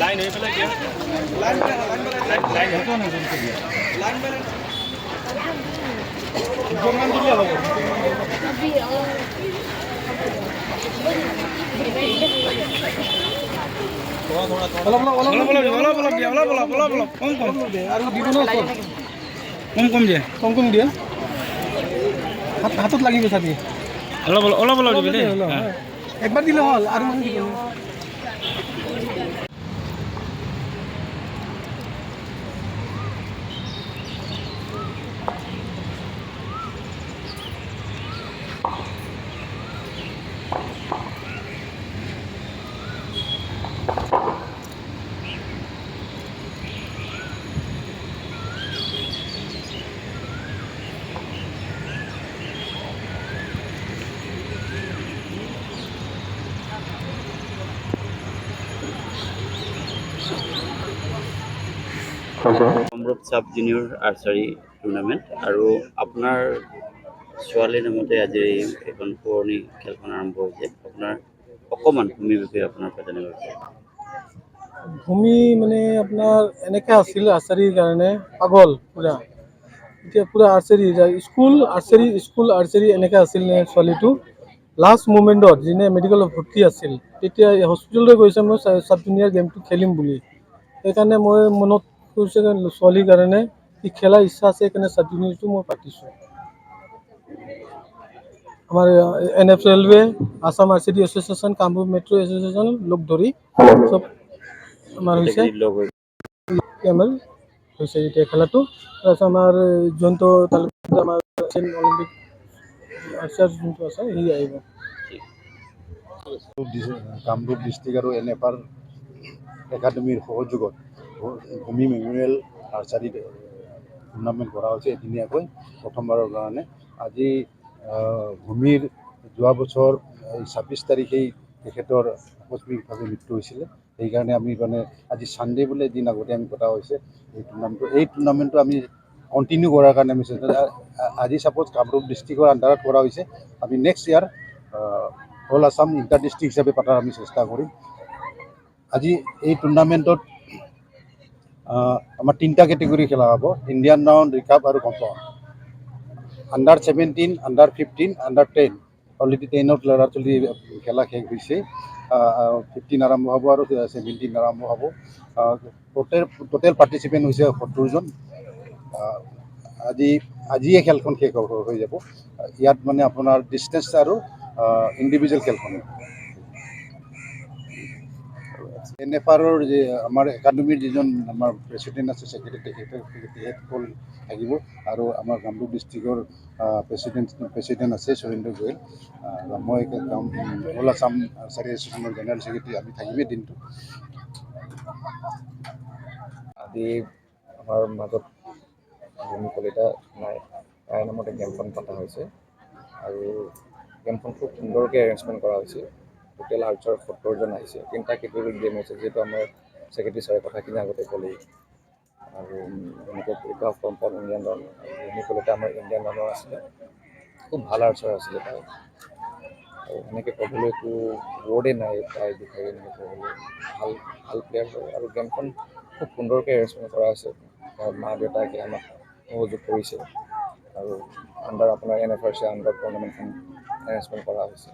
line হয়ে পেলাই কি লাইন জমান দিলে হবে কম দিয়ে হাতত লাগিব চাবি অলপ অলপ অলপ দিবি দেই একবাৰ দিলে হ'ল আৰু Kamrup sub junior archery tournament আৰু আপোনাৰ ছোৱালীৰ নামতে আজি এখন পুৰণি খেলখন আৰম্ভ হৈছে আপোনাৰ অকণমান ভূমিৰ বিষয়ে আপোনাৰ পৰা জানিব বিচাৰিম ভূমি মানে আপোনাৰ এনেকৈ আছিল আৰ্চাৰীৰ কাৰণে পাগল পুৰা এতিয়া পুৰা আৰ্চাৰী স্কুল আৰ্চাৰী এনেকৈ আছিল নে ছোৱালীটো লাষ্ট মুমেণ্টত যিনে মেডিকেলত ভৰ্তি আছিল তেতিয়া হস্পিটেললৈ গৈছে মই চাব জুনিয়ৰ গেমটো খেলিম বুলি সেইকাৰণে মই মনত কৈছে ছোৱালীৰ কাৰণে সি খেলাৰ ইচ্ছা আছে সেইকাৰণে চাব জুনিয়ৰটো মই পাতিছোঁ আমাৰ NF railway Assam archery association Kamrup metro' association লগ ধৰি চব আমাৰ হৈছে আমাৰ হৈছে এতিয়া খেলাটো তাৰপিছত আমাৰ যোনটো তালুকত আমাৰ অলিম্পিক আৰ্চাৰ যোনটো আছে সি আহিব কামৰূপ ডিষ্ট্ৰিক্ট আৰু NFR একাডেমীৰ সহযোগত ভূমি মেমৰিয়েল আৰ্চাৰী টুৰ্ণামেণ্ট কৰা হৈছে এদিনীয়াকৈ প্ৰথমবাৰৰ কাৰণে আজি ভূমিৰ যোৱা বছৰ 26 তাৰিখেই তেখেতৰ আকস্মিকভাৱে মৃত্যু হৈছিলে সেইকাৰণে আমি মানে আজি ছানডে' বোলে এদিন আগতে আমি পতা হৈছে এই টুৰ্ণামেণ্টটো আমি কণ্টিনিউ কৰাৰ কাৰণে আমি আজি ছাপ'জ কামৰূপ ডিষ্ট্ৰিক্টৰ আণ্ডাৰত কৰা হৈছে আমি নেক্সট ইয়াৰ অল আছাম ইণ্টাৰ ডিষ্ট্ৰিক্ট হিচাপে পতাৰ আমি চেষ্টা কৰিম আজি এই টুৰ্ণামেণ্টত আমাৰ 3টা কেটেগৰী খেলা হ'ব ইণ্ডিয়ান ৰাউণ্ড ৰিকাপ আৰু compound under 17 under 15 under 10 already 10ত ল'ৰা ছোৱালী খেলা শেষ হৈছে 15 আৰম্ভ হ'ব আৰু 17 আৰম্ভ হ'ব টোটেল পাৰ্টিচিপেণ্ট হৈছে 70জন আজিয়ে খেলখন শেষ হৈ যাব ইয়াত মানে আপোনাৰ ডিষ্টেঞ্চ আৰু ইণ্ডিভিজুৱেল খেলখন NFRৰ যে আমাৰ একাডেমীৰ যিজন আমাৰ প্ৰেচিডেণ্ট আছে তেখেত থাকিব আৰু আমাৰ কামৰূপ ডিষ্ট্ৰিক্টৰ প্ৰেচিডেণ্ট আছে সুৰেন্দ্ৰ গোৱেল মই অল আছাম আৰ্চাৰী এছ'চিয়েশ্যনৰ জেনেৰেল ছেক্ৰেটাৰী আমি থাকিমেই দিনটো আজি আমাৰ মাজত ভূমি কলিতা নাই তাইৰ নামতে গেমখন পতা হৈছে আৰু গেমখন খুব সুন্দৰকৈ এৰেঞ্জমেণ্ট কৰা হৈছে টোটেল আৰ্চাৰ 70জন আহিছে 3টা কেটেগৰীত গেম হৈছে যিহেতু আমাৰ ছেক্ৰেটাৰী ছাৰে কথাখিনি আগতে ক'লেই আৰু যেনেকৈ ৰিকাপ কম্পাউণ্ড ইণ্ডিয়ান ৰাউণ্ড ভূমি কলিতা আমাৰ ইণ্ডিয়ান ৰাউণ্ডৰ আছিলে খুব ভাল আৰ্চাৰ আছিলে তাই আৰু এনেকৈ ক'বলৈ একো ৱৰ্ডেই নাই তাইৰ বিষয়ে এনেকৈ ক'বলৈ ভাল প্লেয়াৰ হয় আৰু গেমখন খুব সুন্দৰকৈ এৰেঞ্জমেণ্ট কৰা হৈছে মা দেউতাকে আমাক সহযোগ কৰিছে আৰু আপোনাৰ NFRC আণ্ডাৰ টুৰ্ণামেণ্টখন এৰেঞ্জমেণ্ট কৰা হৈছে